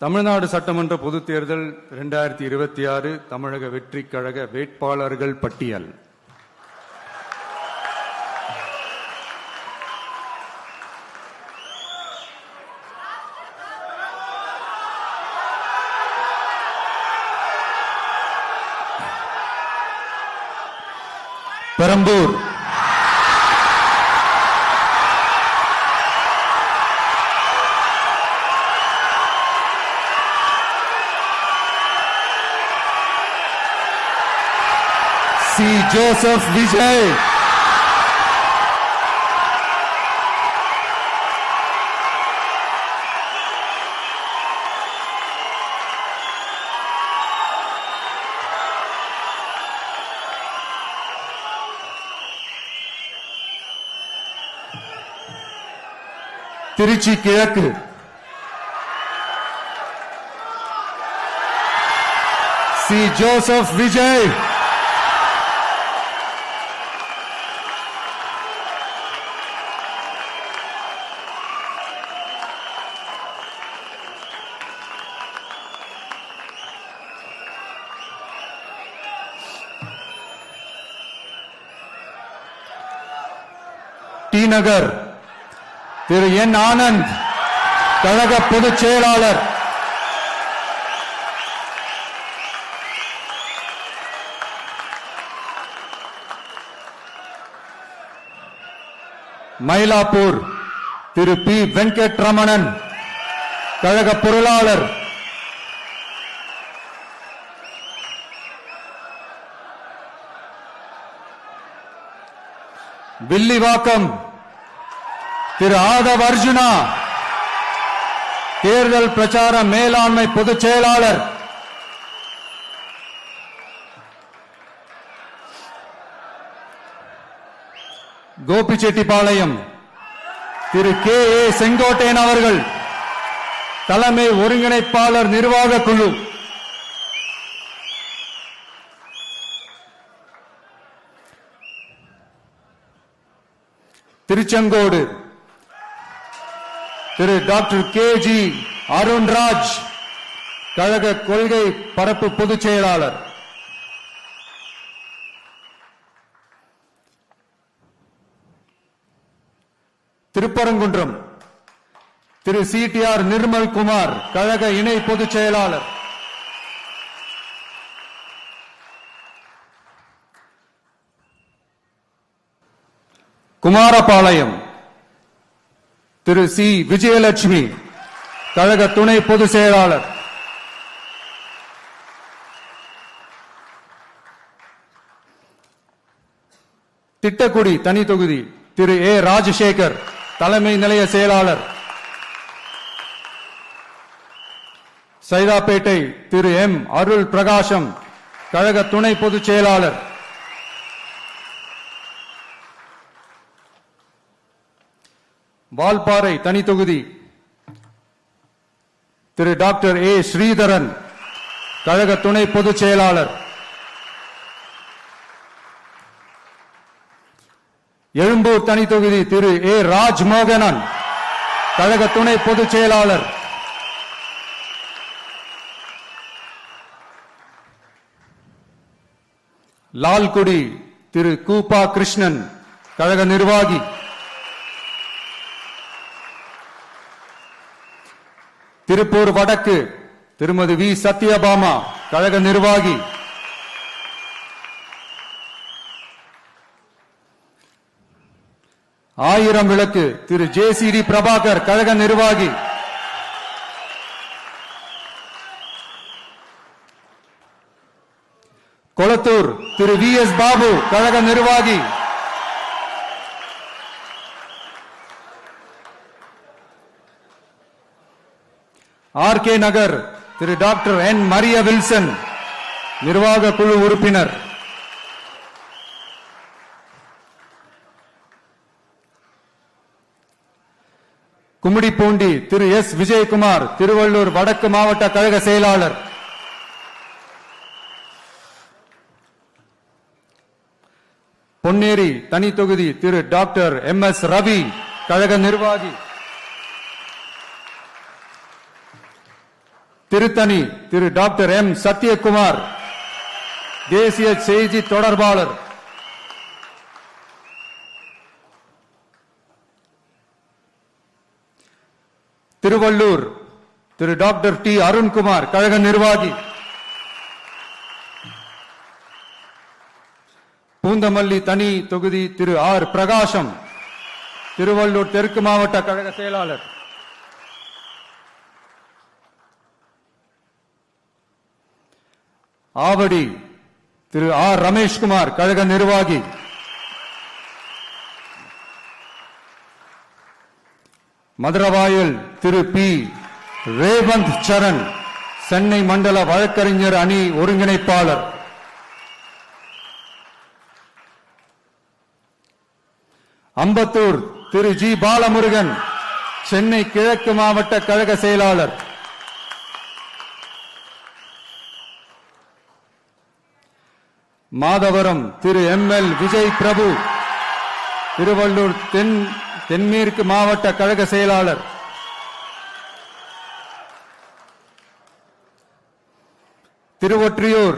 தமிழ்நாடு சட்டமன்ற பொதுத் தேர்தல் 2026 தமிழக வெற்றி கழக வேட்பாளர்கள் பட்டியல். பெரம்பூர், சி. ஜோசப் விஜய், திருச்சி கிழக்கு, சி. ஜோசப் விஜய், டி நகர் திரு என் ஆனந்த், கழக பொதுச் செயலாளர். மயிலாப்பூர் திரு பி. வெங்கட்ரமணன், கழக பொருளாளர். வில்லிவாக்கம் திரு ஆதவ் அர்ஜுனா, தேர்தல் பிரச்சார மேலாண்மை பொதுச் செயலாளர். கோபிச்செட்டிப்பாளையம் திரு கே. ஏ. செங்கோட்டையன் அவர்கள், தலைமை ஒருங்கிணைப்பாளர் நிர்வாக குழு. திருச்செங்கோடு திரு டாக்டர் கே. ஜி. அருண்ராஜ், கழக கொள்கை பரப்பு பொதுச் செயலாளர். திருப்பரங்குன்றம் திரு சி. டி. ஆர். நிர்மல்குமார், கழக இணை பொதுச் செயலாளர். குமாரபாளையம் திரு சி. விஜயலட்சுமி, கழக துணை பொதுச் செயலாளர். திட்டக்குடி தனி தொகுதி திரு ஏ. ராஜசேகர், தலைமை நிலைய செயலாளர். சைதாப்பேட்டை திரு எம். அருள் பிரகாசம், கழக துணை பொதுச் செயலாளர். வால்பாறை தனி தொகுதி திரு டாக்டர் ஏ. ஸ்ரீதரன், கழக துணை பொதுச் செயலாளர். எழும்பூர் தனி தொகுதி திரு ஏ. ராஜ்மோகனன், கழக துணை பொதுச் செயலாளர். லால்குடி திரு கூப்பா கிருஷ்ணன், கழக நிர்வாகி. திருப்பூர் வடக்கு திருமதி வி. சத்யபாமா, கழக நிர்வாகி. ஆயிரம் விளக்கு திரு ஜே. சி. டி. பிரபாகர், கழக நிர்வாகி. கொளத்தூர் திரு வி. எஸ். பாபு, கழக நிர்வாகி. ஆர். கே. நகர் திரு டாக்டர் என். மரிய வில்சன், நிர்வாக குழு உறுப்பினர். கும்மிடிப்பூண்டி திரு எஸ். விஜயகுமார், திருவள்ளூர் வடக்கு மாவட்ட கழக செயலாளர். பொன்னேரி தனி தொகுதி திரு டாக்டர் எம். எஸ். ரவி, கழக நிர்வாகி. திருத்தணி திரு டாக்டர் எம் சத்யகுமார், தேசிய செய்தி தொடர்பாளர். திருவள்ளூர் திரு டாக்டர் டி அருண்குமார், கழக நிர்வாகி. பூந்தமல்லி தனி தொகுதி திரு ஆர் பிரகாசம், திருவள்ளூர் தெற்கு மாவட்ட கழக செயலாளர். ஆவடி திரு ஆர் ரமேஷ்குமார், கழக நிர்வாகி. மதுரவாயல் திரு பி ரேவந்த் சரண், சென்னை மண்டல வழக்கறிஞர் அணி ஒருங்கிணைப்பாளர். அம்பத்தூர் திரு ஜி பாலமுருகன், சென்னை கிழக்கு மாவட்ட கழக செயலாளர். மாதவரம் திரு எம் எல் விஜய் பிரபு, திருவள்ளூர் தென்மேற்கு மாவட்ட கழக செயலாளர். திருவொற்றியூர்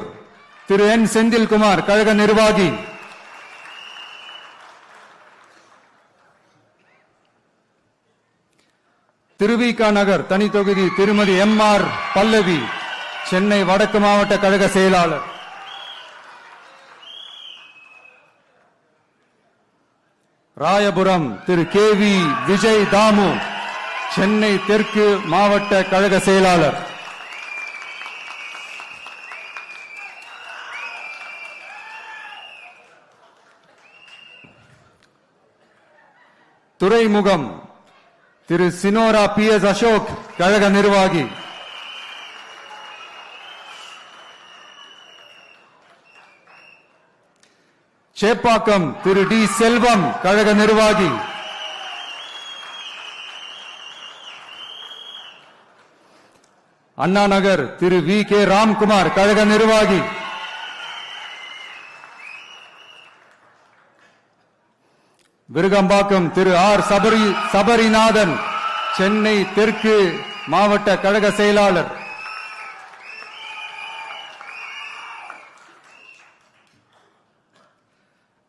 திரு என் செந்தில்குமார், கழக நிர்வாகி. திருவிக நகர் தனி தொகுதி திருமதி எம் ஆர் பல்லவி, சென்னை வடக்கு மாவட்ட கழக செயலாளர். ராயபுரம் திரு கே வி விஜய் தாமு, சென்னை தெற்கு மாவட்ட கழக செயலாளர். துறைமுகம் திரு சினோரா பி எஸ் அசோக், கழக நிர்வாகி. சேப்பாக்கம் திரு டி செல்வம், கழக நிர்வாகி. அண்ணா நகர் திரு வி கே ராம்குமார், கழக நிர்வாகி. விருகம்பாக்கம் திரு ஆர் சபரிநாதன், சென்னை தெற்கு மாவட்ட கழக செயலாளர்.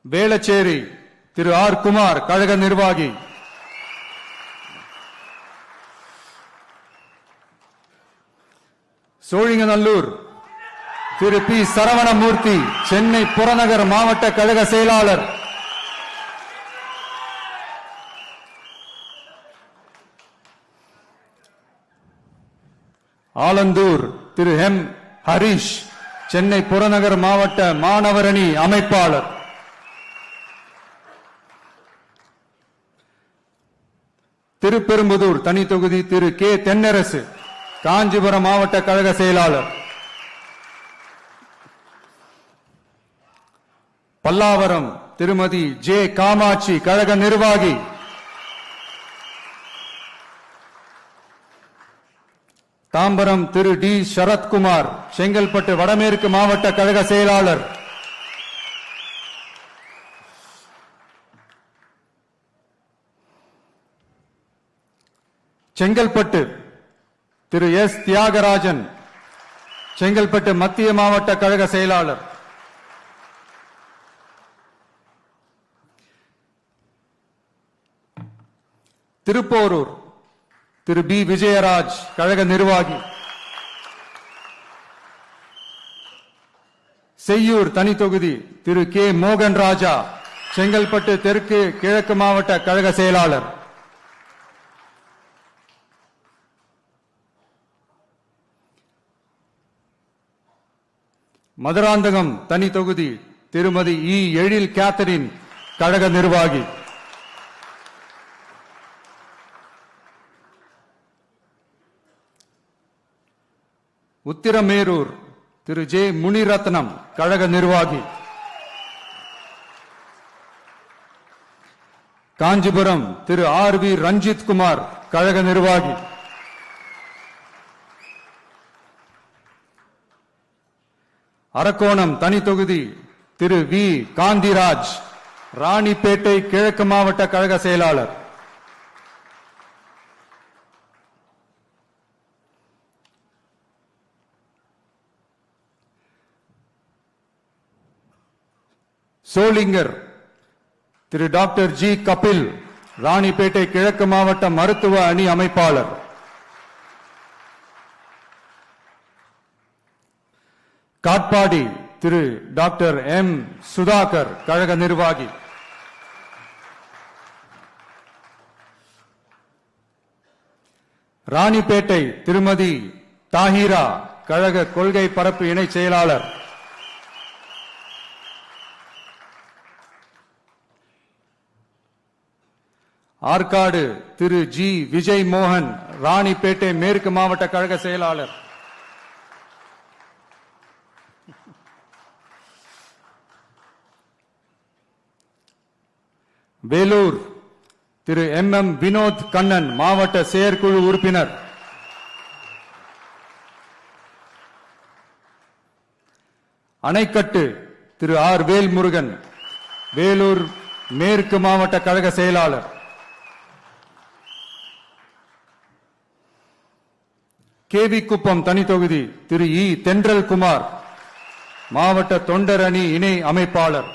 வேளச்சேரி திரு ஆர் குமார், கழக நிர்வாகி. சோழிங்கநல்லூர் திரு பி சரவணமூர்த்தி, சென்னை புறநகர் மாவட்ட கழக செயலாளர். ஆலந்தூர் திரு எம் ஹரிஷ், சென்னை புறநகர் மாவட்ட மாணவரணி அமைப்பாளர். திருப்பெரும்புதூர் தனி தொகுதி திரு கே தென்னரசு, காஞ்சிபுரம் மாவட்ட கழக செயலாளர். பல்லாவரம் திருமதி ஜே காமாட்சி, கழக நிர்வாகி. தாம்பரம் திரு டி சரத்குமார், செங்கல்பட்டு வடமேற்கு மாவட்ட கழக செயலாளர். செங்கல்பட்டு திரு எஸ் தியாகராஜன், செங்கல்பட்டு மத்திய மாவட்ட கழக செயலாளர். திருப்போரூர் திரு பி விஜயராஜ், கழக நிர்வாகி. செய்யூர் தனி தொகுதி திரு கே மோகன் ராஜா, செங்கல்பட்டு தெற்கு கிழக்கு மாவட்ட கழக செயலாளர். மதுராந்தகம் தனி தொகுதி திருமதி இ எழில் கேத்தரின், கழக நிர்வாகி. உத்திரமேரூர் திரு ஜே முனிரத்னம், கழக நிர்வாகி. காஞ்சிபுரம் திரு ஆர் வி ரஞ்சித் குமார், கழக நிர்வாகி. அரக்கோணம் தனி தொகுதி திரு வி காந்திராஜ், ராணிப்பேட்டை கிழக்கு மாவட்ட கழக செயலாளர். சோளிங்கர் திரு டாக்டர் ஜி கபில், ராணிப்பேட்டை கிழக்கு மாவட்ட மருத்துவ அணி அமைப்பாளர். காட்பாடி திரு டாக்டர் எம் சுதாகர், கழக நிர்வாகி. ராணிப்பேட்டை திருமதி தாஹிரா, கழக கொள்கை பரப்பு இணை செயலாளர். ஆற்காடு திரு ஜி விஜய் மோகன், ராணிப்பேட்டை மேற்கு மாவட்ட கழக செயலாளர். வேலூர் திரு எம் வினோத் கண்ணன், மாவட்ட செயற்குழு உறுப்பினர். அணைக்கட்டு திரு ஆர் வேல்முருகன், வேலூர் மேற்கு மாவட்ட கழக செயலாளர். கேவி குப்பம் தனி தொகுதி திரு இ தென்றல் குமார், மாவட்ட தொண்டர் அணி இணை அமைப்பாளர்.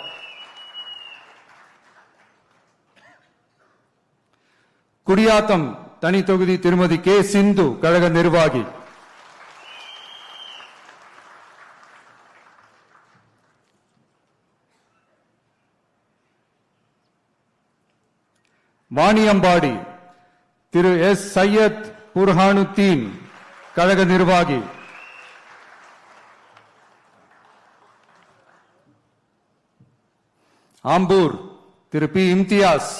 குடியாத்தம் தனி தொகுதி திருமதி கே சிந்து, கழக நிர்வாகி. வாணியம்பாடி திரு எஸ் சையத் புர்ஹானுத்தீன், கழக நிர்வாகி. ஆம்பூர் திரு பி இம்தியாஸ்,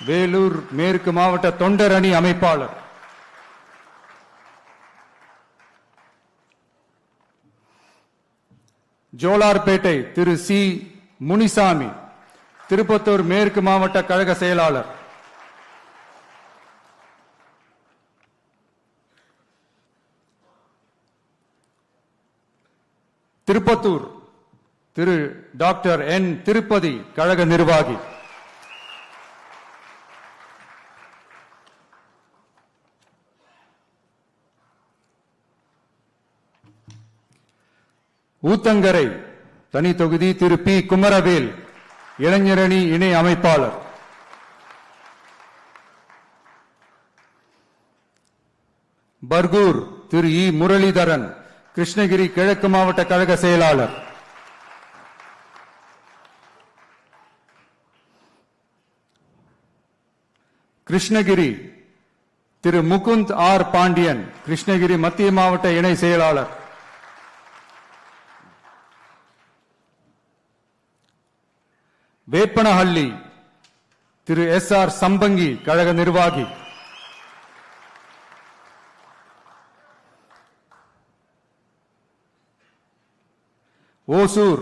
வேலூர் மேற்கு மாவட்ட தொண்டர் அணி அமைப்பாளர். ஜோலார்பேட்டை திரு சி முனிசாமி, திருப்பத்தூர் மேற்கு மாவட்ட கழக செயலாளர். திருப்பத்தூர் திரு டாக்டர் என் திருப்பதி, கழக நிர்வாகி. ஊத்தங்கரை தனி தொகுதி திரு பி குமரவேல், இளைஞரணி இணை அமைப்பாளர். பர்கூர் திரு இ முரளிதரன், கிருஷ்ணகிரி கிழக்கு மாவட்ட கழக செயலாளர். கிருஷ்ணகிரி திரு முகுந்த் ஆர் பாண்டியன், கிருஷ்ணகிரி மத்திய மாவட்ட இணை செயலாளர். வேப்பனஹள்ளி திரு எஸ் ஆர் சம்பங்கி, கழக நிர்வாகி. ஓசூர்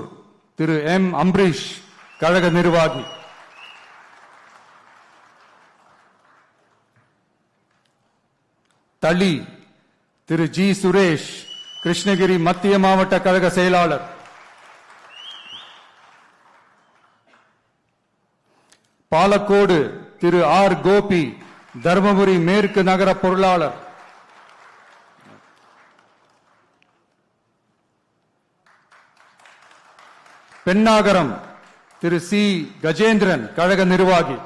திரு எம் அம்பரீஷ், கழக நிர்வாகி. தளி திரு ஜி சுரேஷ், கிருஷ்ணகிரி மத்திய மாவட்ட கழக செயலாளர். பாலக்கோடு திரு ஆர் கோபி, தர்மபுரி மேற்கு நகர பொருளாளர். பெண்ணாகரம் திரு சி கஜேந்திரன், கழக நிர்வாகி.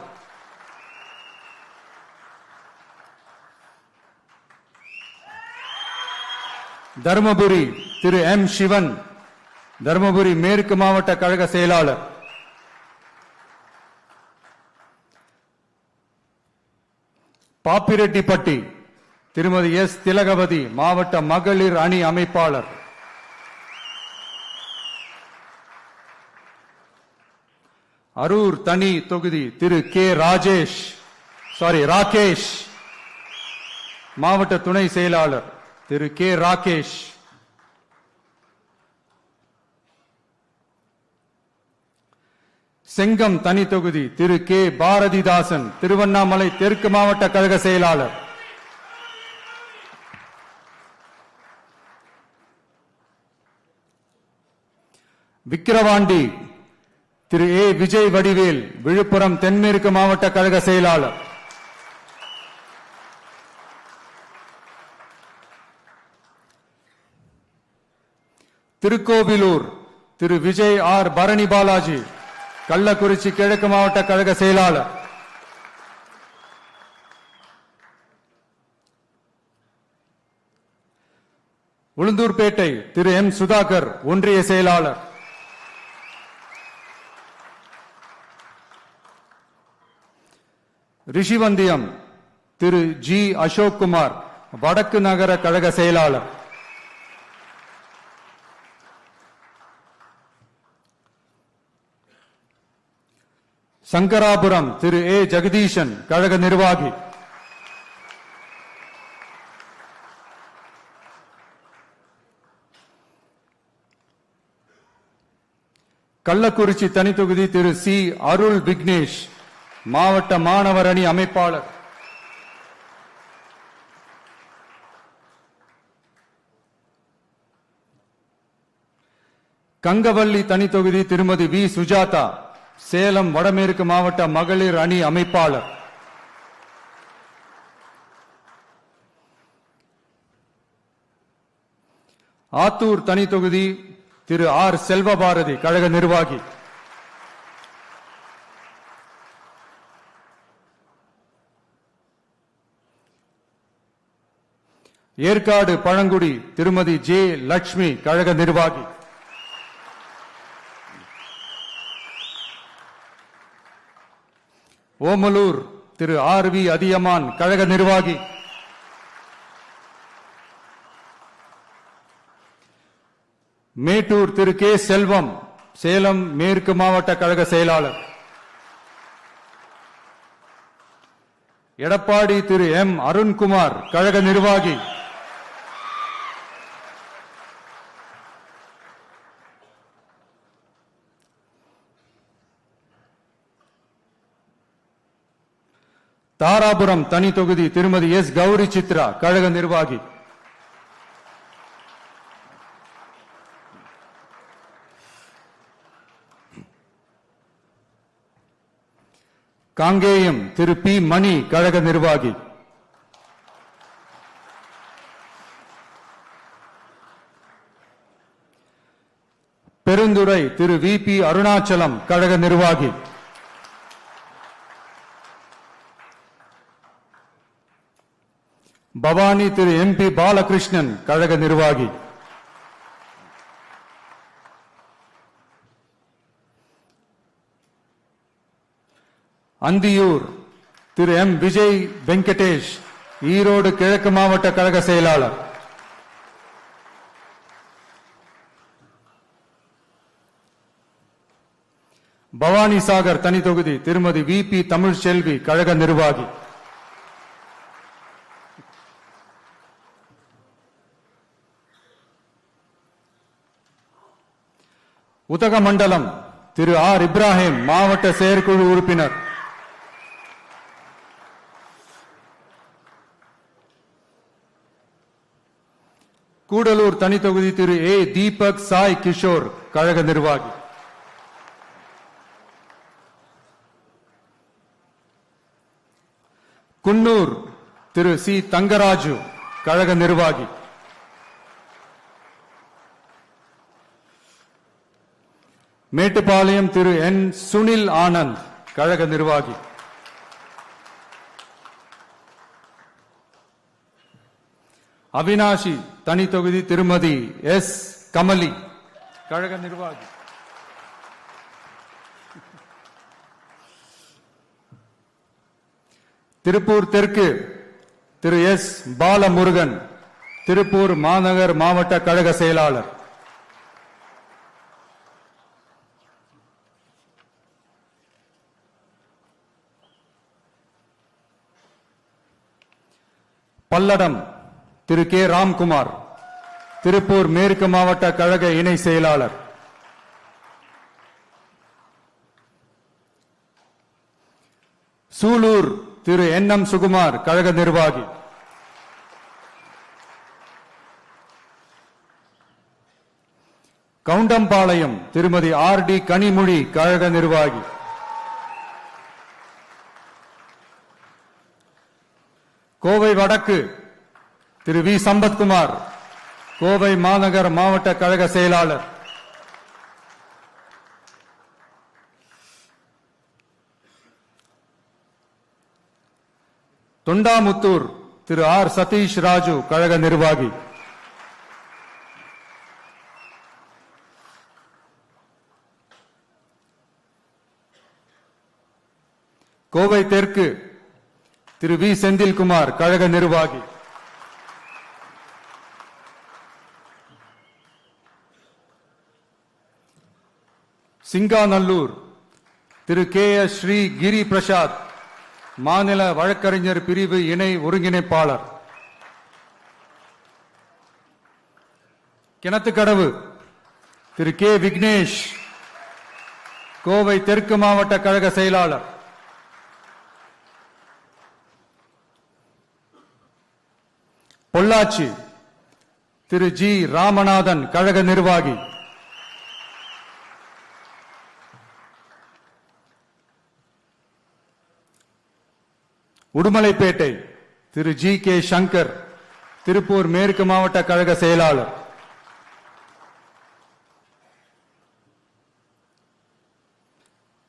தர்மபுரி திரு எம் சிவன், தர்மபுரி மேற்கு மாவட்ட கழக செயலாளர். பாப்பிரெட்டிப்பட்டி திருமதி எஸ் திலகவதி, மாவட்ட மகளிர் அணி அமைப்பாளர். அரூர் தனி தொகுதி திரு கே ராகேஷ், மாவட்ட துணை செயலாளர் திரு கே ராகேஷ். செங்கம் தனி தொகுதி திரு கே பாரதிதாசன், திருவண்ணாமலை தெற்கு மாவட்ட கழக செயலாளர். விக்கிரவாண்டி திரு ஏ விஜய் வடிவேல், விழுப்புரம் தென்மேற்கு மாவட்ட கழக செயலாளர். திருக்கோவிலூர் திரு விஜய் ஆர் பரணி பாலாஜி, கள்ளக்குறிச்சி கிழக்கு மாவட்ட கழக செயலாளர். உளுந்தூர்பேட்டை திரு எம் சுதாகர் ஒன்றிய செயலாளர். ரிஷிவந்தியம் திரு ஜி அசோக் குமார் வடக்கு நகர கழக செயலாளர். சங்கராபுரம் திரு ஏ ஜெகதீஷன் கழக நிர்வாகி. கள்ளக்குறிச்சி தனித்தொகுதி திரு சி அருள் விக்னேஷ் மாவட்ட மாணவர் அணி அமைப்பாளர். கங்கவல்லி தனித்தொகுதி திருமதி வி சுஜாதா சேலம் வடமேற்கு மாவட்ட மகளிர் அணி அமைப்பாளர். ஆத்தூர் தனித்தொகுதி திரு ஆர் செல்வபாரதி கழக நிர்வாகி. ஏற்காடு பழங்குடி திருமதி ஜே லட்சுமி கழக நிர்வாகி. ஓமலூர் திரு ஆர் வி அதியமான் கழக நிர்வாகி. மேட்டூர் திரு கே செல்வம் சேலம் மேற்கு மாவட்ட கழக செயலாளர். எடப்பாடி திரு எம் அருண்குமார் கழக நிர்வாகி. தாராபுரம் தனி தொகுதி திருமதி எஸ் கௌரி சித்ரா கழக நிர்வாகி. காங்கேயம் திரு பி மணி கழக நிர்வாகி. பெருந்துறை திரு வி பி அருணாச்சலம் கழக நிர்வாகி. பவானி திரு எம் பி பாலகிருஷ்ணன் கழக நிர்வாகி. அந்தியூர் திரு எம் விஜய் வெங்கடேஷ் ஈரோடு கிழக்கு மாவட்ட கழக செயலாளர். பவானி சாகர் தனி தொகுதி திருமதி வி பி தமிழ்செல்வி கழக நிர்வாகி. உதகமண்டலம் திரு ஆர் இப்ராஹிம் மாவட்ட செயற்குழு உறுப்பினர். கூடலூர் தனி தொகுதி திரு ஏ தீபக் சாய் கிஷோர் கழக நிர்வாகி. குன்னூர் திரு சி தங்கராஜு கழக நிர்வாகி. மேட்டுப்பாளையம் திரு என் சுனில் ஆனந்த் கழக நிர்வாகி. அவினாஷி தனி தொகுதி திருமதி எஸ் கமலி கழக நிர்வாகி. திருப்பூர் தெற்கு திரு எஸ் பாலமுருகன் திருப்பூர் மாநகர் மாவட்ட கழக செயலாளர். பல்லடம் திரு கே ராம்குமார் திருப்பூர் மேற்கு மாவட்ட கழக இணை செயலாளர். சூலூர் திரு என் எம் சுகுமார் கழக நிர்வாகி. கவுண்டம்பாளையம் திருமதி ஆர் டி கனிமொழி கழக நிர்வாகி. கோவை வடக்கு திரு வி சம்பத்குமார் கோவை மாநகர் மாவட்ட கழக செயலாளர். தொண்டாமுத்தூர் திரு ஆர் சதீஷ் ராஜு கழக நிர்வாகி, கோவை தெற்கு திரு வி செந்தில்குமார் கழக நிர்வாகி, சிங்காநல்லூர் திரு கே எஸ் ஸ்ரீ கிரி பிரசாத் மாநில வழக்கறிஞர் பிரிவு இணை ஒருங்கிணைப்பாளர், கிணத்துக்கடவு திரு கே விக்னேஷ் கோவை தெற்கு மாவட்ட கழக செயலாளர், பொள்ளாச்சி திரு ஜி ராமநாதன் கழக நிர்வாகி, உடுமலைப்பேட்டை திரு ஜி கே சங்கர் திருப்பூர் மேற்கு மாவட்ட கழக செயலாளர்,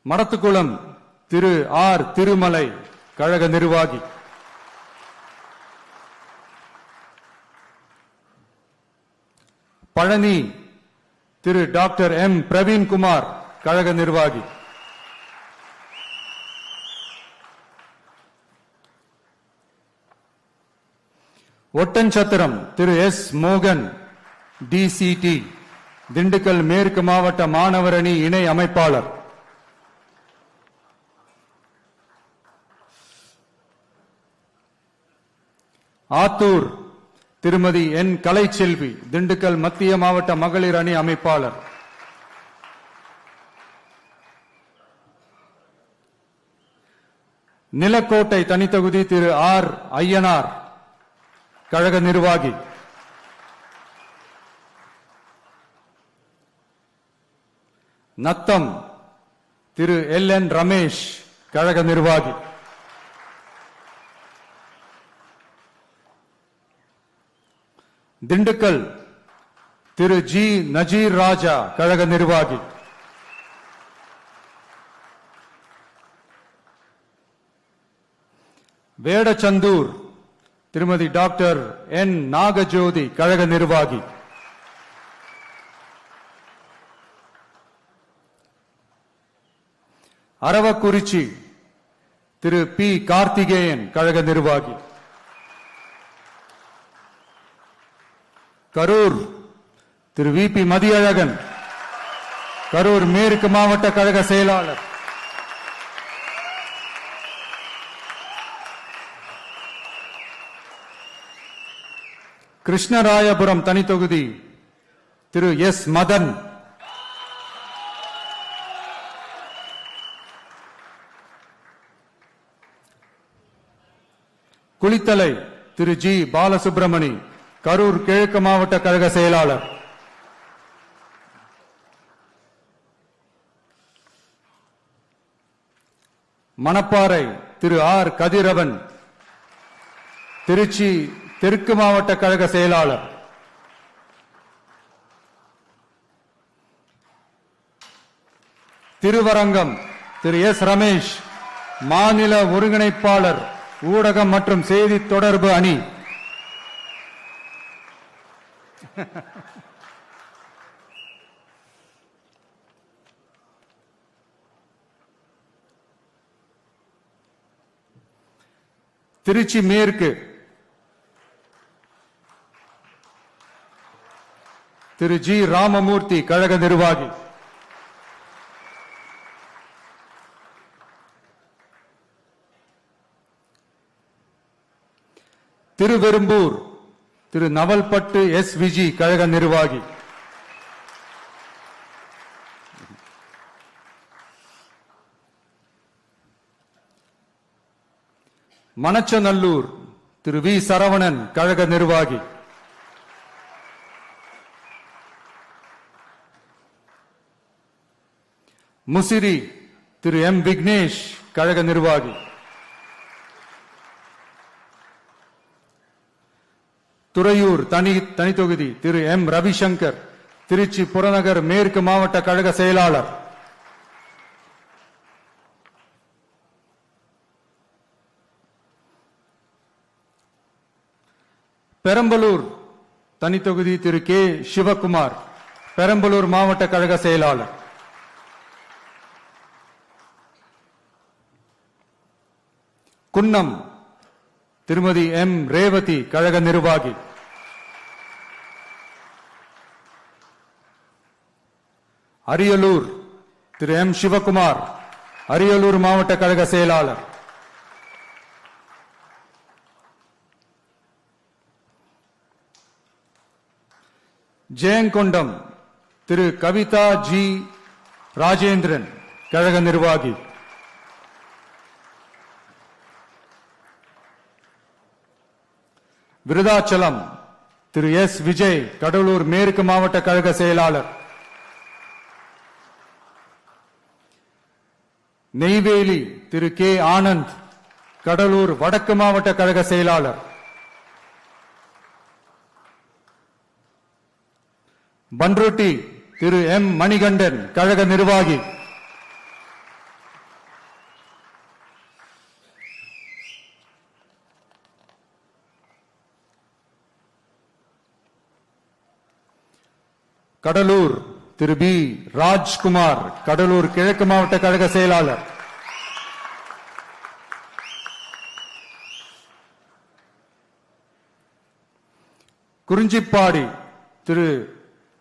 மடத்துக்குளம் திரு ஆர் திருமலை கழக நிர்வாகி, பழனி திரு டாக்டர் எம் பிரவீன்குமார் கழக நிர்வாகி, ஒட்டன்சத்திரம் திரு எஸ் மோகன் டிசிடி திண்டுக்கல் மேற்கு மாவட்ட மாணவர் அணி இணை அமைப்பாளர், ஆத்தூர் திருமதி என் கலைச்செல்வி திண்டுக்கல் மத்திய மாவட்ட மகளிர் அணி அமைப்பாளர், நிலக்கோட்டை தனித்தொகுதி திரு ஆர் ஐயனார் கழக நிர்வாகி, நத்தம் திரு எல் என் ரமேஷ் கழக நிர்வாகி, திண்டுக்கல் திரு ஜி நஜீர் ராஜா கழக நிர்வாகி, வேடச்சந்தூர் திருமதி டாக்டர் என் நாகஜோதி கழக நிர்வாகி, அரவக்குறிச்சி திரு பி கார்த்திகேயன் கழக நிர்வாகி, கரூர் திரு வி பி மதியழகன் கரூர் மேற்கு மாவட்ட கழக செயலாளர், கிருஷ்ணராயபுரம் தனித்தொகுதி திரு எஸ் மதன், குளித்தலை திரு ஜி பாலசுப்ரமணி கரூர் கிழக்கு மாவட்ட கழக செயலாளர், மணப்பாறை திரு ஆர் கதிரவன் திருச்சி தெற்கு மாவட்ட கழக செயலாளர், திருவரங்கம் திரு எஸ் ரமேஷ் மாநில ஒருங்கிணைப்பாளர் ஊடகம் மற்றும் செய்தி தொடர்பு அணி, திருச்சி மேற்கு திரு ஜி ராமமூர்த்தி கழக நிர்வாகி, திருவெரும்பூர் திரு நவல்பட்டு எஸ் விஜி கழக நிர்வாகி, மணச்சநல்லூர் திரு வி சரவணன் கழக நிர்வாகி, முசிறி திரு எம் விக்னேஷ் கழக நிர்வாகி, துறையூர் தனித்தொகுதி திரு எம் ரவிசங்கர் திருச்சி புறநகர் மேற்கு மாவட்ட கழக செயலாளர், பெரம்பலூர் தனி தொகுதி திரு கே சிவகுமார், பெரம்பலூர் மாவட்ட கழக செயலாளர். குன்னம் திருமதி எம் ரேவதி, கழக நிர்வாகி. அரியலூர் திரு எம் சிவகுமார், அரியலூர் மாவட்ட கழக செயலாளர். ஜெயங்கொண்டம் திரு கவிதா ஜி ராஜேந்திரன், கழக நிர்வாகி. விருதாச்சலம் திரு எஸ் விஜய், கடலூர் மேற்கு மாவட்ட கழக செயலாளர். நெய்வேலி திரு கே ஆனந்த், கடலூர் வடக்கு மாவட்ட கழக செயலாளர். பன்ருட்டி திரு எம் மணிகண்டன், கழக நிர்வாகி. கடலூர் திரு பி ராஜ்குமார், கடலூர் கிழக்கு மாவட்ட கழக செயலாளர். குறிஞ்சிப்பாடி திரு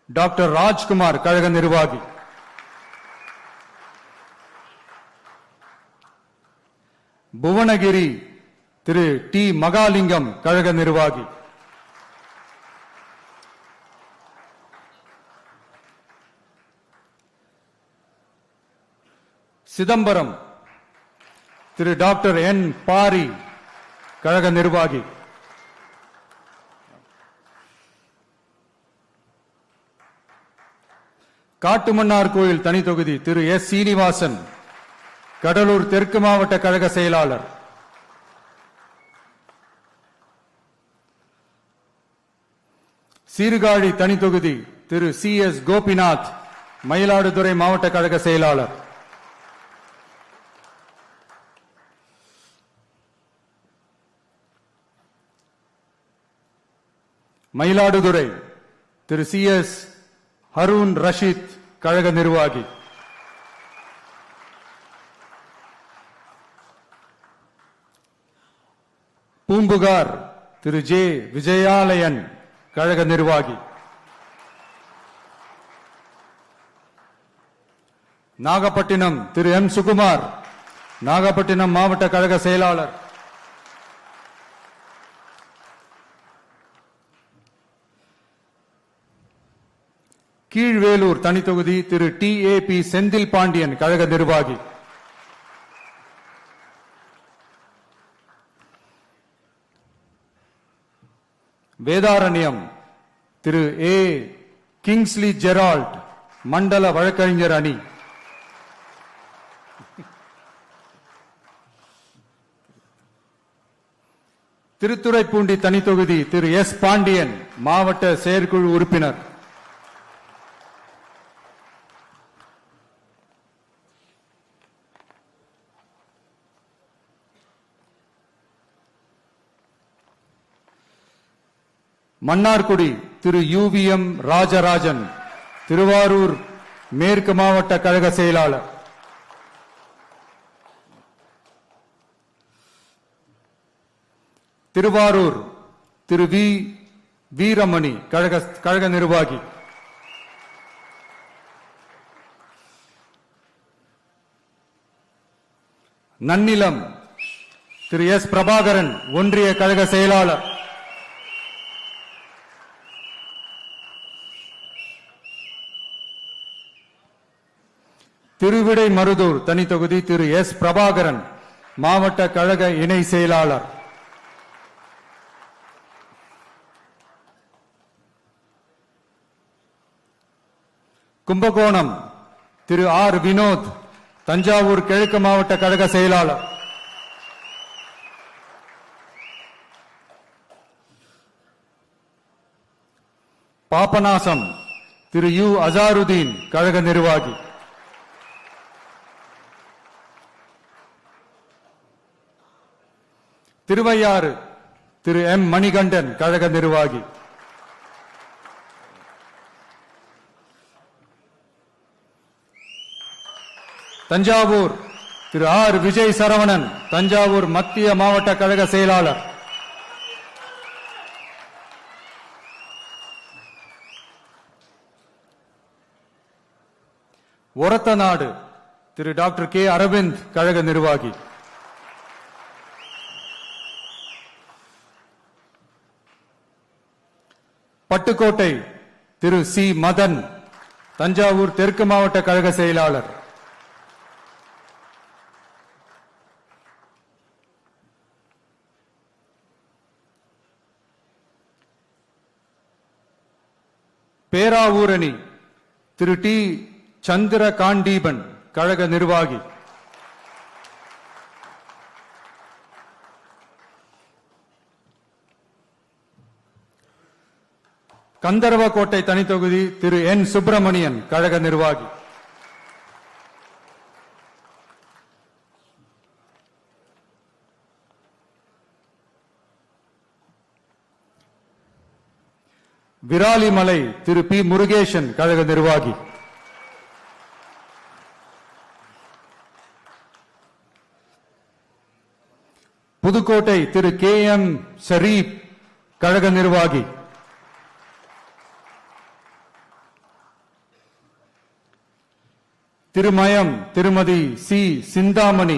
டாக்டர் ராஜ்குமார், கழக நிர்வாகி. புவனகிரி திரு டி மகாலிங்கம், கழக நிர்வாகி. சிதம்பரம் திரு டாக்டர் என் பாரி, கழக நிர்வாகி. காட்டுமன்னார் கோயில் தனி தொகுதி திரு எஸ் சீனிவாசன், கடலூர் தெற்கு மாவட்ட கழக செயலாளர். சீர்காழி தனி தொகுதி திரு சி எஸ் கோபிநாத், மயிலாடுதுறை மாவட்ட கழக செயலாளர். மயிலாடுதுறை திரு சி எஸ் ஹரூன் ரஷீத், கழக நிர்வாகி. பூம்புகார் திரு ஜே விஜயாலயன், கழக நிர்வாகி. நாகப்பட்டினம் திரு எம் சுகுமார், நாகப்பட்டினம் மாவட்ட கழக செயலாளர். கீழ்வேலூர் தனி தொகுதி திரு டி ஏ பி செந்தில் பாண்டியன், கழக நிர்வாகி. வேதாரண்யம் திரு ஏ கிங்ஸ்லி ஜெரால்ட், மண்டல வழக்கறிஞர் அணி. திருத்துறைப்பூண்டி தனி தொகுதி திரு எஸ் பாண்டியன், மாவட்ட செயற்குழு உறுப்பினர். மன்னார்குடி திரு யுவிஎம் ராஜராஜன், திருவாரூர் மேற்கு மாவட்ட கழக செயலாளர். திருவாரூர் திரு வி வீரமணி, கழக நிர்வாகி. நன்னிலம் திரு எஸ் பிரபாகரன், ஒன்றிய கழக செயலாளர். திருவிடை மருதூர் தனி தொகுதி திரு எஸ் பிரபாகரன், மாவட்ட கழக இணை செயலாளர். கும்பகோணம் திரு ஆர் வினோத், தஞ்சாவூர் கிழக்கு மாவட்ட கழக செயலாளர். பாபநாசம் திரு யு அசாருதீன், கழக நிர்வாகி. திருவையாறு திரு எம் மணிகண்டன் கழக நிர்வாகி. தஞ்சாவூர் திரு ஆர் விஜய் சரவணன் தஞ்சாவூர் மத்திய மாவட்ட கழக செயலாளர். ஒரத்தநாடு திரு டாக்டர் கே அரவிந்த் கழக நிர்வாகி. பட்டுக்கோட்டை திரு சி மதன் தஞ்சாவூர் தெற்கு மாவட்ட கழக செயலாளர். பேராவூரணி திரு டி சந்திர காண்டீபன் கழக நிர்வாகி. கந்தர்வக்கோட்டை தனித்தொகுதி திரு என் சுப்பிரமணியன் கழக நிர்வாகி. விராலிமலை திரு பி முருகேசன் கழக நிர்வாகி. புதுக்கோட்டை திரு கே எம் ஷரீப் கழக நிர்வாகி. திருமயம் திருமதி சி சிந்தாமணி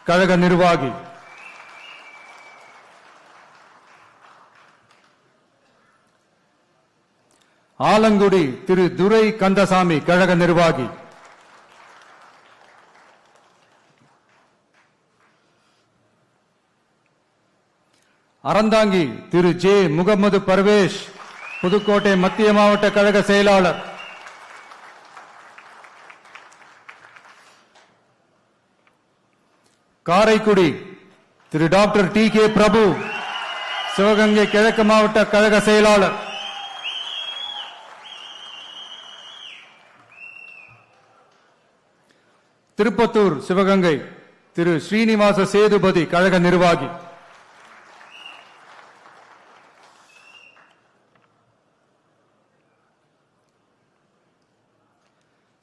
கழக நிர்வாகி. ஆலங்குடி திரு துரை கந்தசாமி கழக நிர்வாகி. அறந்தாங்கி திரு ஜே முகமது பர்வேஷ் புதுக்கோட்டை மத்திய மாவட்ட கழக செயலாளர். காரைக்குடி திரு டாக்டர் டி கே பிரபு சிவகங்கை கிழக்கு மாவட்ட கழக செயலாளர். திருப்பத்தூர் சிவகங்கை திரு ஸ்ரீனிவாச சேதுபதி கழக நிர்வாகி.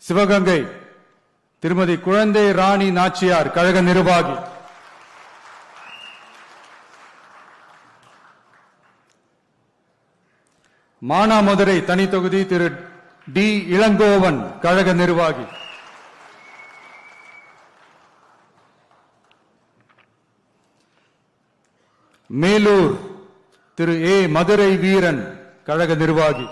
சிவகங்கை திருமதி குழந்தை ராணி நாச்சியார் கழக நிர்வாகி. மானாமதுரை தனித்தொகுதி திரு டி இளங்கோவன் கழக நிர்வாகி. மேலூர் திரு ஏ மதுரை வீரன் கழக நிர்வாகி.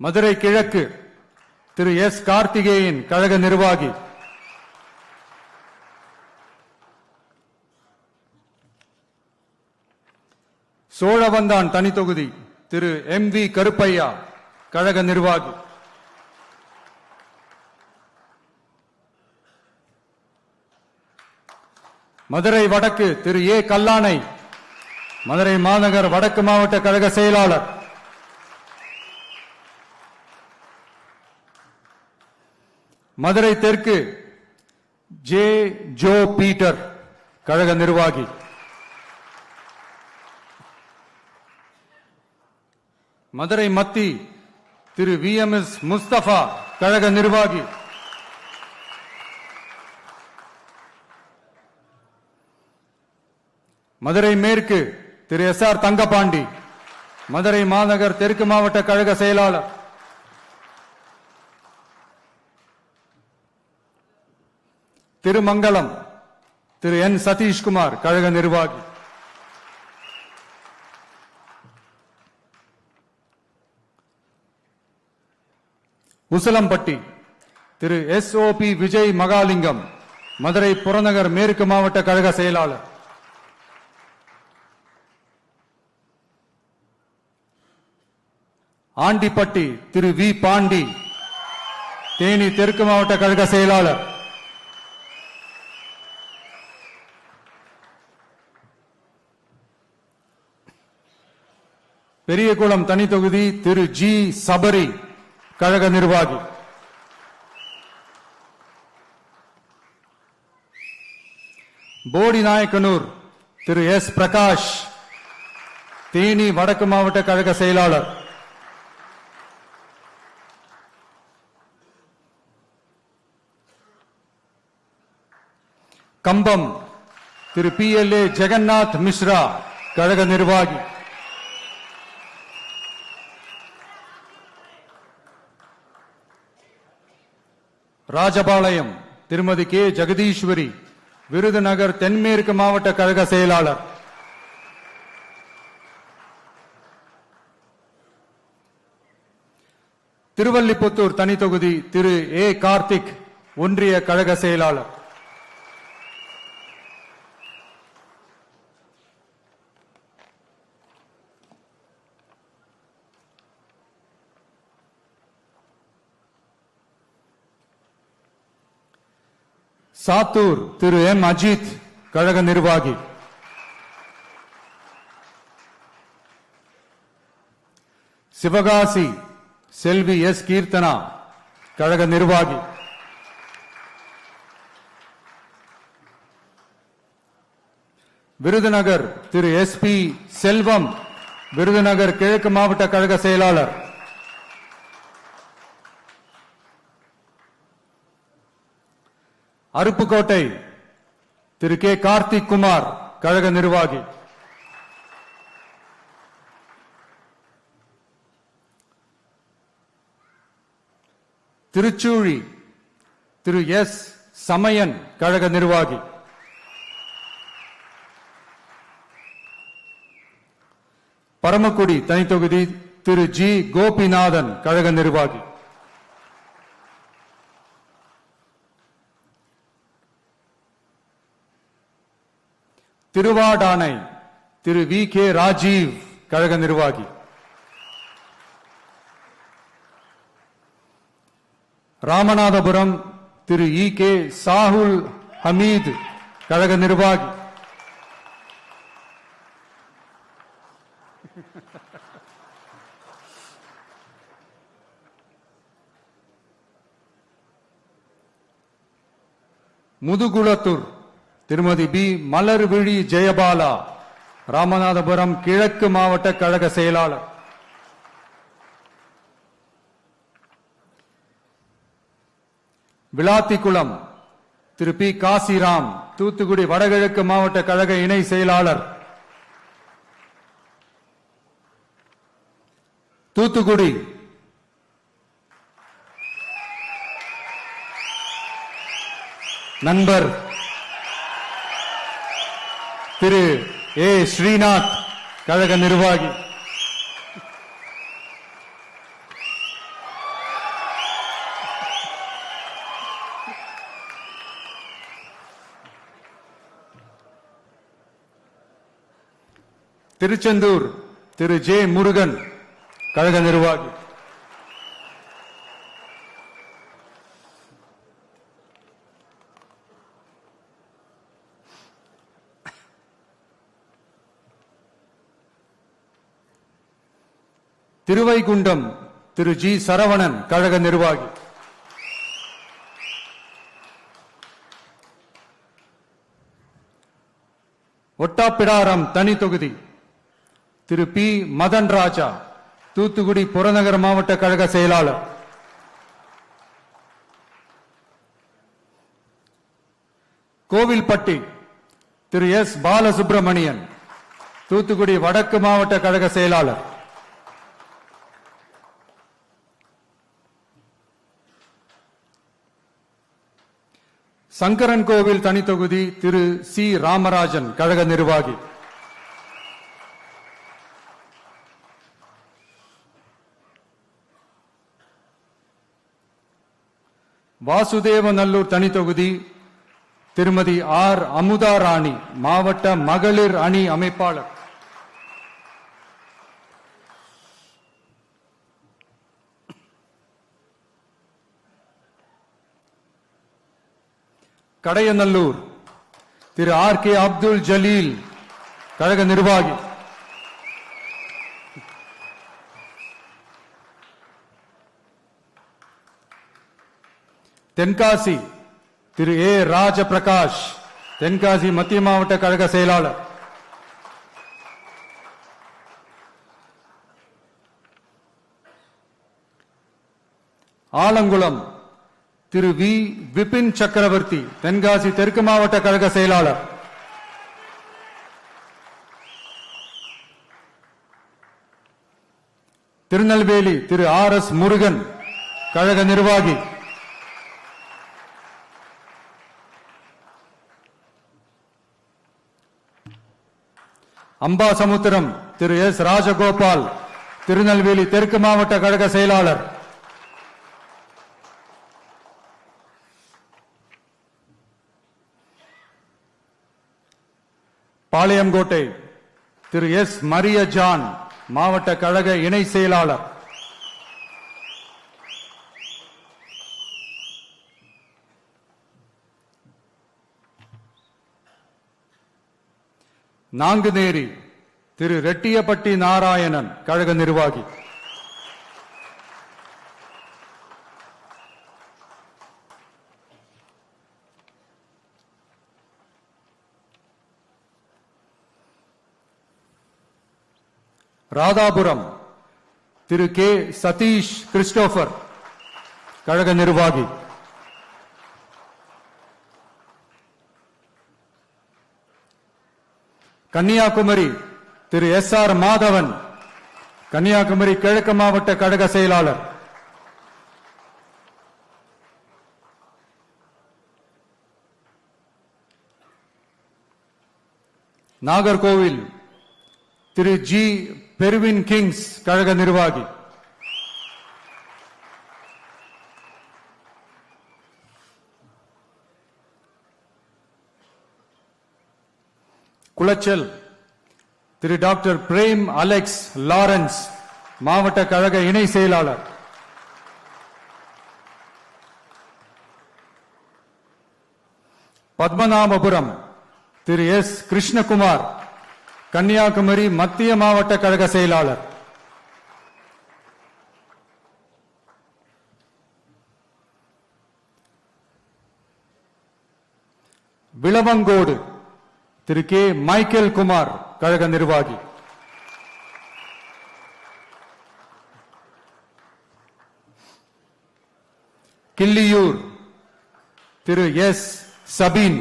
மதுரை கிழக்கு திரு எஸ் கார்த்திகேயன் கழக நிர்வாகி. சோழவந்தான் தனித்தொகுதி திரு எம் வி கருப்பையா கழக நிர்வாகி. மதுரை வடக்கு திரு ஏ கல்லானை மதுரை மாநகர் வடக்கு மாவட்ட கழக செயலாளர். மதுரை தெற்கு ஜே ஜோ பீட்டர் கழக நிர்வாகி. மதுரை மத்தி திரு வி எம் எஸ் முஸ்தபா கழக நிர்வாகி. மதுரை மேற்கு திரு எஸ் ஆர் தங்கபாண்டி மதுரை மாநகர் தெற்கு மாவட்ட கழக செயலாளர். திருமங்கலம் திரு என் சதீஷ்குமார் கழக நிர்வாகி. Usilampatti Thiru S O P Vijay Mahalingam Madurai புறநகர் மேற்கு மாவட்ட கழக செயலாளர். ஆண்டிப்பட்டி திரு வி பாண்டி தேனி தெற்கு மாவட்ட கழக செயலாளர். பெரியகுளம் தனித்தொகுதி திரு ஜி சபரி கழக நிர்வாகி. போடிநாயக்கனூர் திரு எஸ் பிரகாஷ், தேனி வடக்கு மாவட்ட கழக செயலாளர். கம்பம் திரு PLA ஜெகநாத் மிஸ்ரா, கழக நிர்வாகி. ராஜபாளையம் திருமதி கே ஜெகதீஸ்வரி, விருதுநகர் தென்மேற்கு மாவட்ட கழக செயலாளர். திருவல்லிபுத்தூர் தனி தொகுதி திரு A கார்த்திக், ஒன்றிய கழக செயலாளர். சாத்தூர் திரு M அஜித், கழக நிர்வாகி. சிவகாசி செல்வி S கீர்த்தனா, கழக நிர்வாகி. விருதுநகர் திரு SP செல்வம், விருதுநகர் கிழக்கு மாவட்ட கழக செயலாளர். அருப்புக்கோட்டை திரு K கார்த்திக் குமார், கழக நிர்வாகி. திருச்சூழி திரு S சமயன், கழக நிர்வாகி. பரமக்குடி தனி தொகுதி திரு G கோபிநாதன், கழக நிர்வாகி. திருவாடானை திரு VK ராஜீவ், கழக நிர்வாகி. ராமநாதபுரம் திரு EK சாகுல் ஹமீத், கழக நிர்வாகி. முதுகுளத்தூர் திருமதி B மலர்விழி ஜெயபாலா, ராமநாதபுரம் கிழக்கு மாவட்ட கழக செயலாளர். விளாத்திக்குளம் திரு P காசிராம், தூத்துக்குடி வடகிழக்கு மாவட்ட கழக இணை செயலாளர். தூத்துக்குடி நண்பர் திரு A ஸ்ரீநாத், கழக நிர்வாகி. திருச்செந்தூர் திரு J முருகன், கழக நிர்வாகி. திருவைகுண்டம் திரு G சரவணன், கழக நிர்வாகி. ஒட்டாப்பிடாரம் தனி தொகுதி திரு P மதன் ராஜா, தூத்துக்குடி புறநகர் மாவட்ட கழக செயலாளர். கோவில்பட்டி திரு S பாலசுப்பிரமணியன், தூத்துக்குடி வடக்கு மாவட்ட கழக செயலாளர். சங்கரன் கோவில் தனி தொகுதி திரு C ராமராஜன், கழக நிர்வாகி. வாசுதேவநல்லூர் தனி தொகுதி திருமதி R அமுதா ராணி, மாவட்ட மகளிர் அணி அமைப்பாளர். கடையநல்லூர் திரு RK அப்துல் ஜலீல், கழக நிர்வாகி. தென்காசி திரு A ராஜபிரகாஷ், தென்காசி மத்திய மாவட்ட கழக செயலாளர். ஆலங்குளம் திரு வி விபின் சக்கரவர்த்தி, தென்காசி தெற்கு மாவட்ட கழக செயலாளர். திருநெல்வேலி திரு ஆர் எஸ் முருகன், கழக நிர்வாகி. அம்பாசமுத்திரம் திரு எஸ் ராஜகோபால், திருநெல்வேலி தெற்கு மாவட்ட கழக செயலாளர். பாளையங்கோட்டை திரு எஸ் மரிய ஜான், மாவட்ட கழக இணை செயலாளர். நாங்குநேரி திரு ரெட்டியப்பட்டி நாராயணன், கழக நிர்வாகி. ராதாபுரம் திரு கே சதீஷ் கிறிஸ்டோபர், கழக நிர்வாகி. கன்னியாகுமரி திரு எஸ் ஆர் மாதவன், கன்னியாகுமரி கிழக்கு மாவட்ட கழக செயலாளர். நாகர்கோவில் திரு ஜி பெர்வின் கிங்ஸ், கழக நிர்வாகி. குளச்சல் திரு டாக்டர் பிரேம் அலெக்ஸ் லாரன்ஸ், மாவட்ட கழக இணை செயலாளர். பத்மநாபபுரம் திரு எஸ் கிருஷ்ணகுமார், கன்னியாகுமரி மத்திய மாவட்ட கழக செயலாளர். விளவங்கோடு திரு கே மைக்கேல் குமார், கழக நிர்வாகி. கிள்ளியூர் திரு எஸ் சபீன்,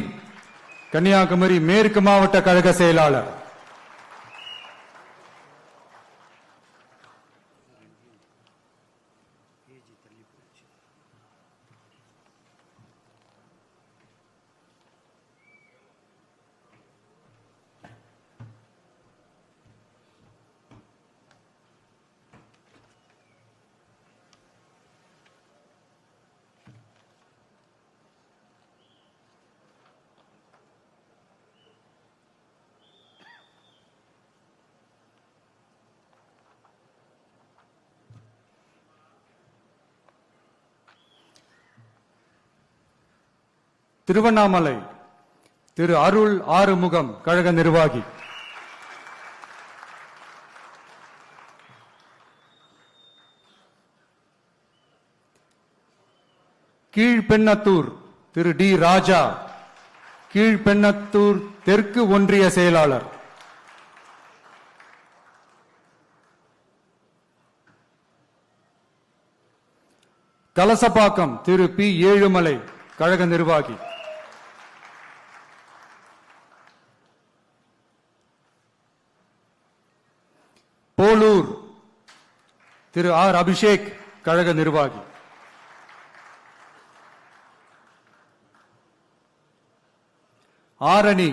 கன்னியாகுமரி மேற்கு மாவட்ட கழக செயலாளர். திருவண்ணாமலை திரு அருள் ஆறுமுகம், கழக நிர்வாகி. கீழ்பெண்ணத்தூர் திரு டி ராஜா, கீழ்பெண்ணத்தூர் தெற்கு ஒன்றிய செயலாளர். கலசப்பாக்கம் திரு பி ஏழுமலை, கழக நிர்வாகி. போலூர் திரு ஆர் அபிஷேக், கழக நிர்வாகி. ஆரணி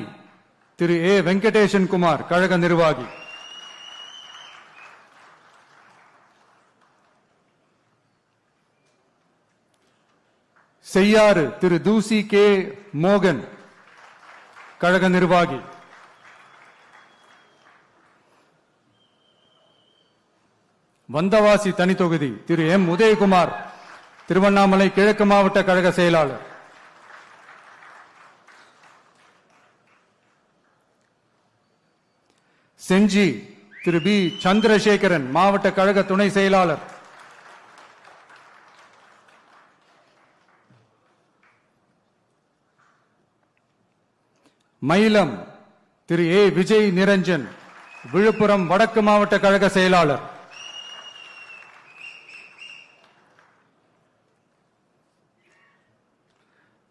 திரு ஏ வெங்கடேசன் குமார், கழக நிர்வாகி. செய்யாறு திரு தூசி கே மோகன், கழக நிர்வாகி. வந்தவாசி தனி தொகுதி திரு எம் உதயகுமார், திருவண்ணாமலை கிழக்கு மாவட்ட கழக செயலாளர். செஞ்சி திரு பி சந்திரசேகரன், மாவட்ட கழக துணை செயலாளர். மயிலம் திரு ஏ விஜய் நிரஞ்சன் விழுப்புரம் வடக்கு மாவட்ட கழக செயலாளர்.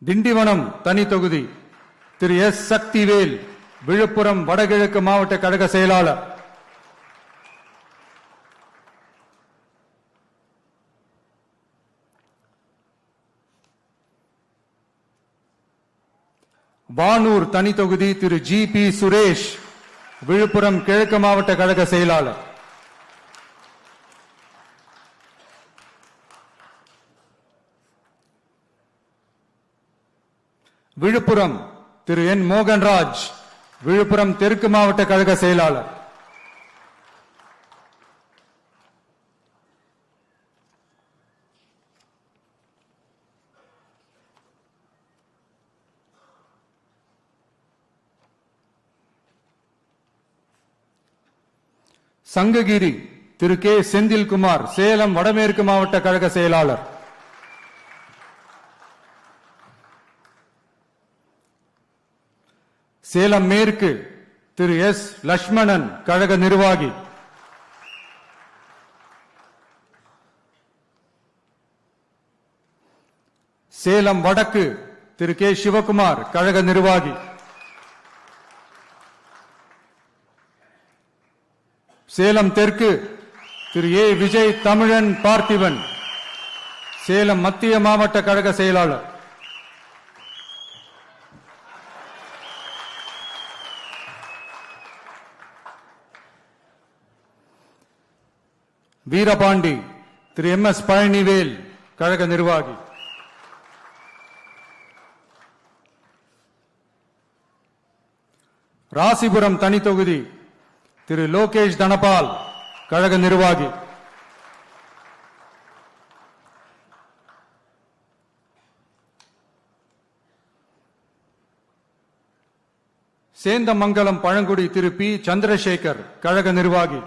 திண்டிவனம் தனி தொகுதி திரு எஸ் சக்திவேல் விழுப்புரம் வடகிழக்கு மாவட்ட கழக செயலாளர். வானூர் தனி தொகுதி திரு ஜி பி சுரேஷ் விழுப்புரம் கிழக்கு மாவட்ட கழக செயலாளர். விழுப்புரம் திரு என் மோகன்ராஜ் விழுப்புரம் தெற்கு மாவட்ட கழக செயலாளர். சங்ககிரி திரு கே செந்தில்குமார் சேலம் வடமேற்கு மாவட்ட கழக செயலாளர். சேலம் மேற்கு திரு எஸ் லட்சுமணன் கழக நிர்வாகி. சேலம் வடக்கு திரு கே சிவகுமார் கழக நிர்வாகி. சேலம் தெற்கு திரு ஏ விஜய் தமிழன் பார்த்திபன் சேலம் மத்திய மாவட்ட கழக செயலாளர். வீரபாண்டி திரு எம் எஸ் பழனிவேல் கழக நிர்வாகி. ராசிபுரம் தனி தொகுதி திரு லோகேஷ் தனபால் கழக நிர்வாகி. சேந்தமங்கலம் பழங்குடி திரு பி சந்திரசேகர் கழக நிர்வாகி.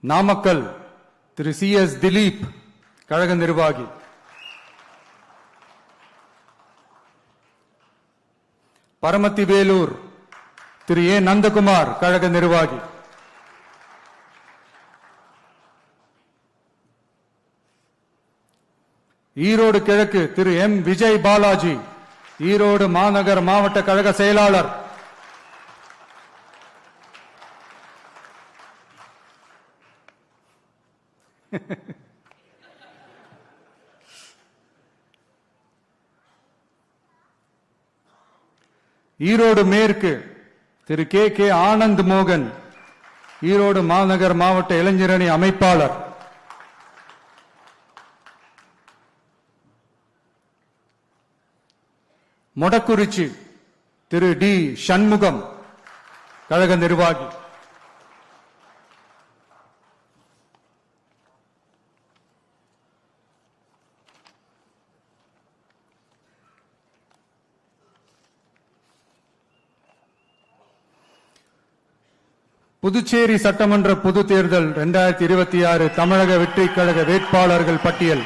நாமக்கல் திரு சி எஸ் திலீப் கழக நிர்வாகி. பரமத்தி வேலூர் திரு ஏ நந்தகுமார் கழக நிர்வாகி. ஈரோடு கிழக்கு திரு எம் விஜய் பாலாஜி ஈரோடு மாநகர் மாவட்ட கழக செயலாளர். ஈரோடு மேற்கு திரு கே கே ஆனந்த் மோகன் ஈரோடு மாநகர் மாவட்ட இளைஞரணி அமைப்பாளர். மொடக்குறிச்சி திரு டி சண்முகம் கழக நிர்வாகி. புதுச்சேரி சட்டமன்ற பொது தேர்தல் 2026 தமிழக வெற்றி கழக வேட்பாளர்கள் பட்டியல்.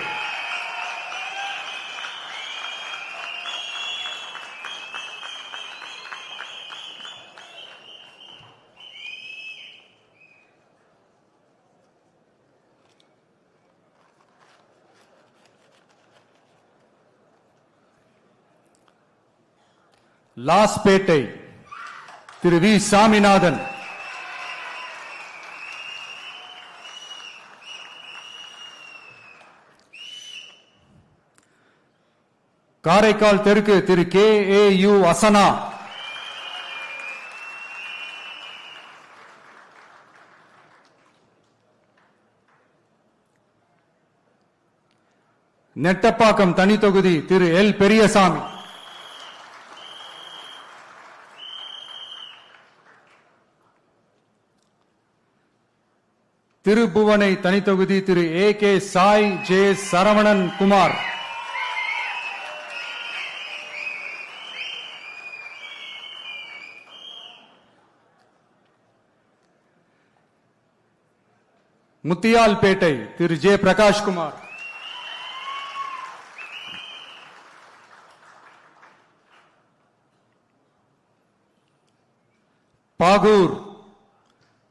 லாஸ்பேட்டை திரு வி சாமிநாதன். காரைக்கால் தெற்கு Thiru K A U Asana. Nettapakkam தனி தொகுதி திரு எல் பெரியசாமி. திருபுவனை தனி தொகுதி Thiru A K Sai J Saravanan Kumar. Muthialpet Thiru J Prakashkumar. Bahour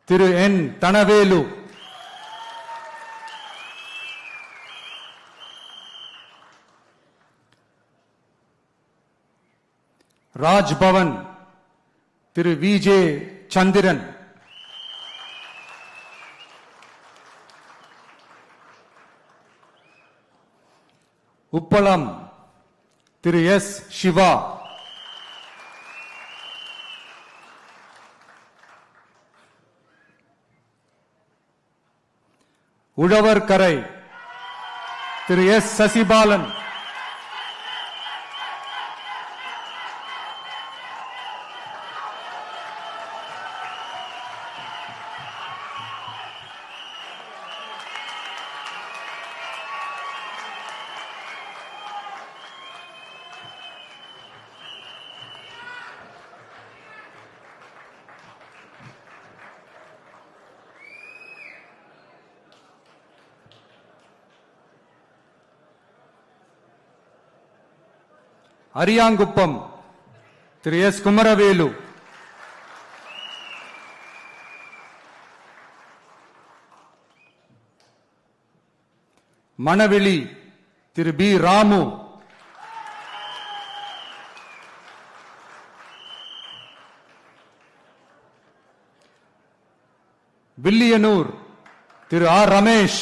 Thiru N Dhanavelu, Rajbhavan Thiru V J Chandran, Uppalam Thiru S Siva, Uzhavarkarai Thiru S Sasibalan, Ariyankuppam Thiru S Kumaravelu, Manavely Thiru P Ramu, Villianur Thiru R Ramesh,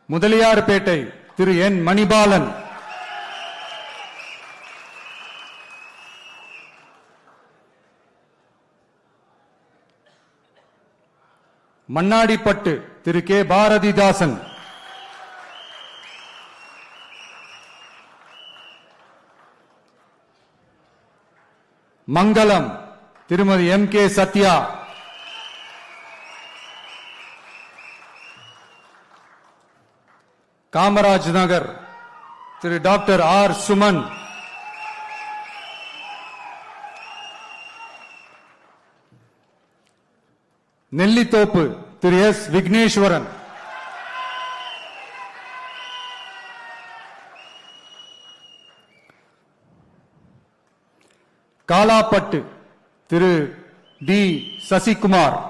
Mudaliarpet Thiru N Manibalan, Mannadipet Thiru K Bharathidasan, Mangalam Thirumathi M K Sathya, Kamaraj Nagar Thiru doctor R Suman, Nellithope Thiru S Vigneswaran, Kalapet Thiru T Sasikumar,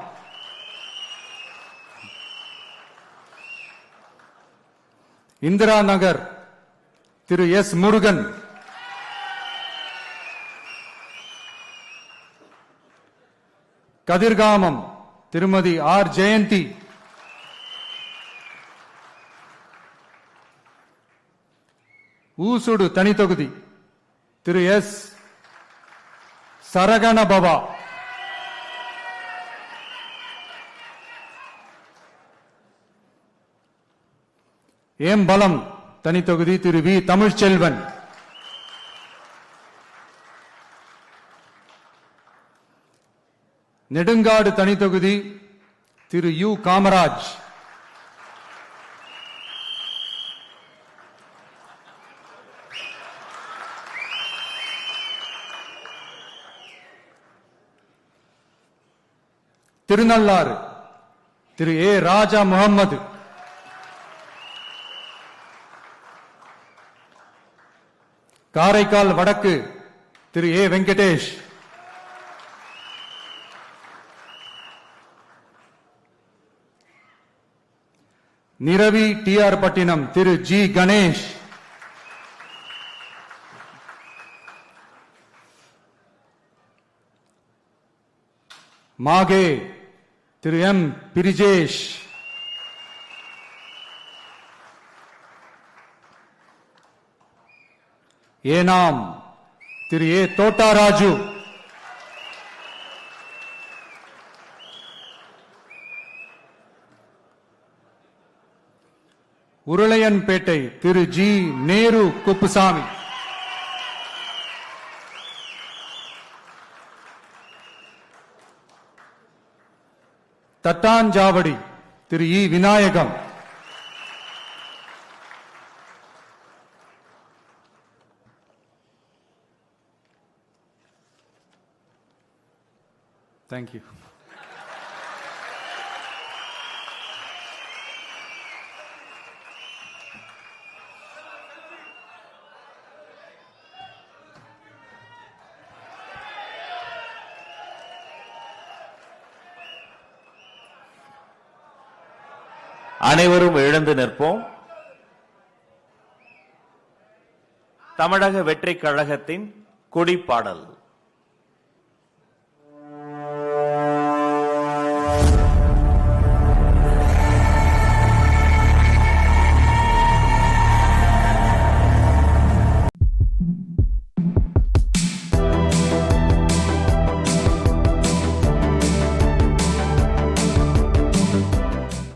Indira Nagar Thiru S Murugan, Kathirkamam Thirumathi R Jayanthi, Oussudu தனித்தொகுதி திரு எஸ் சரகணபவா, ஏம்பலம் தனித்தொகுதி திரு வி தமிழ்ச்செல்வன், நெடுங்காடு தனித்தொகுதி திரு யு காமராஜ், திருநள்ளாறு திரு ஏ ராஜா முகம்மது, காரைக்கால் வடக்கு Thiru A Venkatesh, Neravy T R Pattinam Thiru G Ganesh, Mahe Thiru M Brijesh, Yanam Thiru A Thottaraju, Orleanpet Thiru G Nehru Kuppusamy, Thattanchavadi Thiru E Vinayagam, Thank you. அனைவரும் எழுந்து நிற்போம். தமிழக வெற்றிக் கழகத்தின் கொடிப்பாடல்.